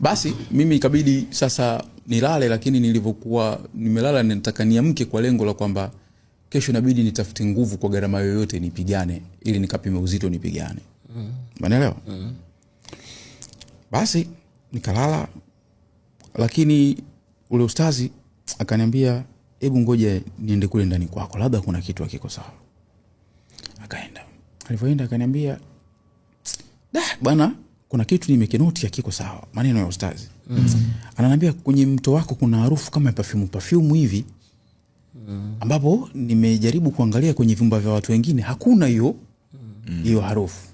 Basi mimi ikabidi sasa nilale, lakini nilivyokuwa nimelala nataka niamke kwa lengo la kwamba kesho inabidi nitafute nguvu kwa gharama yoyote nipigane ili nikapime uzito nipigane. Umeelewa? Basi nikalala, lakini ule ustazi akaniambia hebu ngoja niende kule ndani kwako, labda kuna kitu hakiko sawa. Akaenda. Alipoenda akaniambia bwana kuna kitu nimekinoti hakiko sawa. Maneno ya ustazi. Ananiambia kwenye mto wako kuna harufu kama perfume hivi. Ambapo nimejaribu kuangalia kwenye vyumba vya watu wengine hakuna hiyo harufu.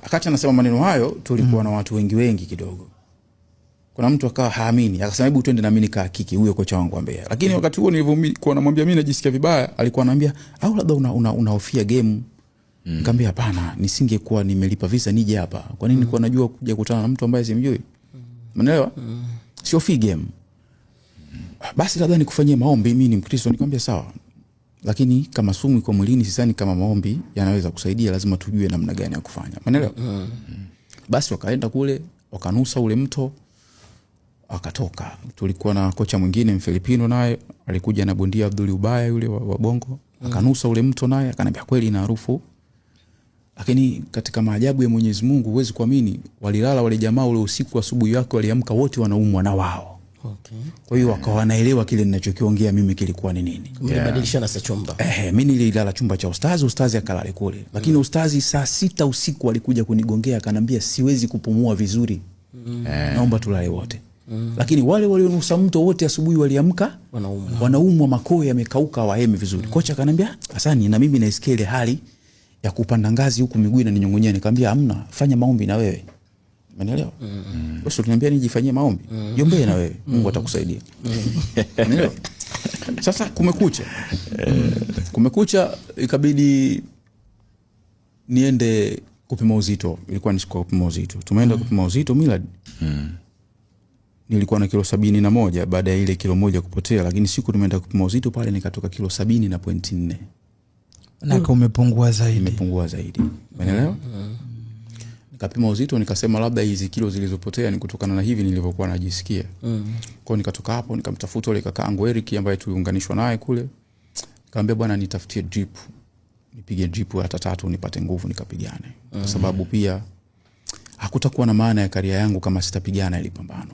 Akati anasema maneno hayo tulikuwa na watu wengi kidogo. Kuna mtu akawa haamini, akasema hebu twende na mimi nikahakiki huyo kocha wangu wa Mbeya. Lakini wakati huo nilivyokuwa namwambia mimi najisikia vibaya, alikuwa ananiambia au labda unahofia game. Nikamwambia hapana, nisingekuwa nimelipa visa nije hapa. Kwa nini nilikuwa najua kuja kukutana na mtu ambaye simjui? Umeelewa? Sio free game. Basi labda nikufanyie maombi, mimi ni Mkristo. Nikamwambia sawa. Lakini kama sumu iko mwilini sisani kama maombi yanaweza kusaidia, lazima tujue namna gani ya kufanya. Umeelewa? Basi wakaenda kule, wakanusa ule mto, wakatoka. Tulikuwa na kocha mwingine Mfilipino, naye alikuja na bondia Abdul Ubaya yule wa Bongo. Akanusa ule mto naye akaniambia kweli ina harufu. Lakini katika maajabu ya Mwenyezi Mungu huwezi kuamini, walilala wale jamaa ule usiku, asubuhi yake waliamka wote wanaumwa na wao. Okay. Kwa hiyo wakawa wanaelewa kile ninachokiongea mimi kilikuwa ni nini. Mlibadilishana sasa chumba. Mimi nililala chumba cha ustazi akalala kule. Lakini ustazi saa 6 usiku alikuja kunigongea akaniambia siwezi kupumua vizuri. Naomba tulale wote. Lakini wale walionusa mto wote asubuhi waliamka wanaumwa, makoo yamekauka, hawahemi vizuri. Kocha akaniambia Hasani, na mimi naisikia ile hali ya kupanda ngazi huku miguu inaninyongonyea. Nikamwambia hamna, fanya maombi na wewe. Umeelewa? Basi tunaniambia nijifanyie maombi. Jiombee na wewe, Mungu atakusaidia. Umeelewa? Sasa kumekucha ikabidi niende kupima uzito. Ilikuwa ni siku ya kupima uzito. Tumeenda kupima uzito Millard. Nilikuwa na kilo 71 baada ya ile kilo 1 kupotea, lakini siku nimeenda kupima uzito pale nikatoka kilo 70.4. Na umepungua zaidi. Nimepungua zaidi. Umeelewa? Nikapima uzito nikasema labda hizi kilo zilizopotea ni kutokana na hivi nilivyokuwa najisikia. Kwa nikatoka hapo nikamtafuta yule kakaangu Eric ambaye tuliunganishwa naye kule. Nikamwambia bwana nitafutie drip. Nipige drip hata 3 nipate nguvu nikapigane. Kwa sababu pia hakutakuwa na maana ya karia yangu kama sitapigana ile pambano.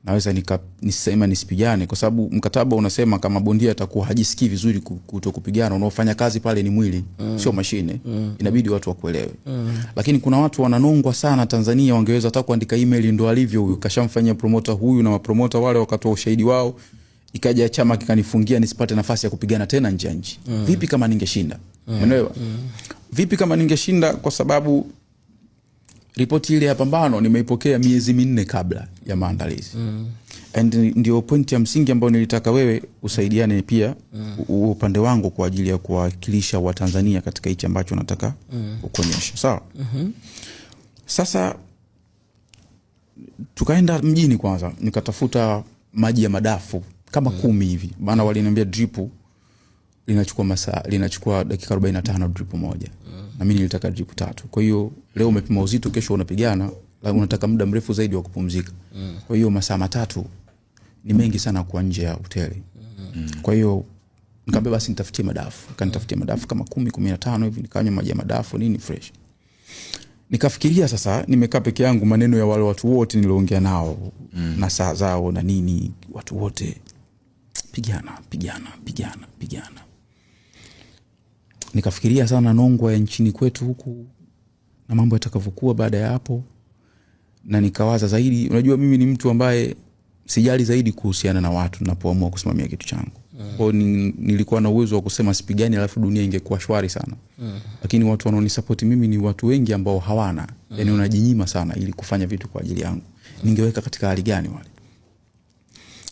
Naweza nisema nisipigane kwa sababu mkataba unasema kama bondia atakuwa hajisikii vizuri kutokupigana, unaofanya kazi pale ni mwili, sio mashine. Inabidi watu wakuelewe. Lakini kuna watu wananongwa sana Tanzania, wangeweza hata kuandika email ndo alivyo huyu, kashamfanyia promoter huyu na mapromota wale wakatoa ushahidi wao, ikaja chama kikanifungia nisipate nafasi ya kupigana tena nje ya nchi. Vipi kama ningeshinda? Umeelewa? Vipi kama ningeshinda? Kwa sababu ripoti ile ya pambano nimeipokea miezi 4 kabla ya maandalizi. And ndio point ya msingi ambayo nilitaka wewe usaidiane pia upande wangu kwa ajili ya kuwakilisha wa Tanzania katika hichi ambacho nataka kuonyesha. Sawa? Sasa tukaenda mjini kwanza, nikatafuta maji ya madafu kama 10 hivi. Maana waliniambia drip linachukua dakika 45 drip moja. Na mimi nilitaka drip 3. Kwa hiyo leo umepima uzito, kesho unapigana, unataka muda mrefu zaidi wa kupumzika. Kwa hiyo masaa 3 ni mengi sana kwa nje ya hoteli. Kwa hiyo nikamwambia basi nitafutie madafu. Kanitafutia madafu kama 10-15 hivi, nikanywa maji ya madafu nini fresh. Nikafikiria sasa nimekaa peke yangu, maneno ya wale watu wote niliongea nao na saa zao na nini, watu wote pigana. Nikafikiria sana nongwa ya nchini kwetu huku na mambo yatakavyokuwa baada ya hapo, na nikawaza zaidi. Unajua mimi ni mtu ambaye sijali zaidi kuhusiana na watu ninapoamua kusimamia kitu changu. Kwa nilikuwa na uwezo wa kusema sipigani alafu dunia ingekuwa shwari sana. Lakini watu wanaonisupport mimi ni watu wengi ambao hawana. Yaani unajinyima sana ili kufanya vitu kwa ajili yangu. Ningeweka katika hali gani wale?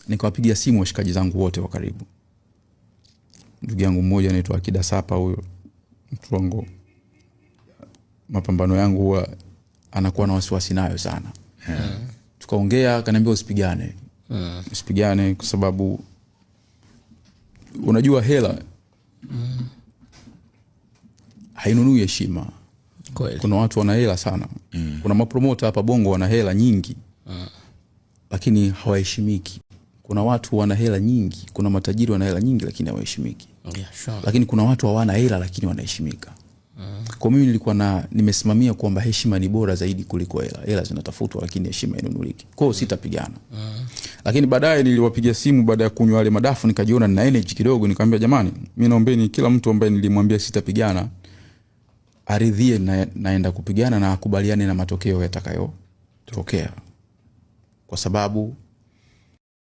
Nikawapigia simu washikaji zangu wote wa karibu. Ndugu yangu mmoja anaitwa Akida Sapa, huyo mtu wangu mapambano yangu huwa anakuwa na wasiwasi nayo sana. Tukaongea, akaniambia usipigane. Usipigane kwa sababu unajua hela hainunui heshima. Kweli. Kuna watu wana hela sana. Kuna mapromota hapa Bongo wana hela nyingi. Lakini hawaheshimiki. Kuna watu wana hela nyingi, kuna matajiri wana hela nyingi lakini hawaheshimiki. Yeah, sure. Lakini kuna watu hawana hela lakini wanaheshimika. Kwa mimi nilikuwa nimesimamia kwamba heshima ni bora zaidi kuliko hela. Hela zinatafutwa lakini heshima inunuliki. Kwa hiyo sitapigana. Lakini baadaye niliwapigia simu baada ya kunywa wale madafu, nikajiona na energy kidogo, nikamwambia jamani, mimi naombeni kila mtu ambaye nilimwambia sitapigana aridhie naenda kupigana na akubaliane na matokeo yatakayotokea. Kwa sababu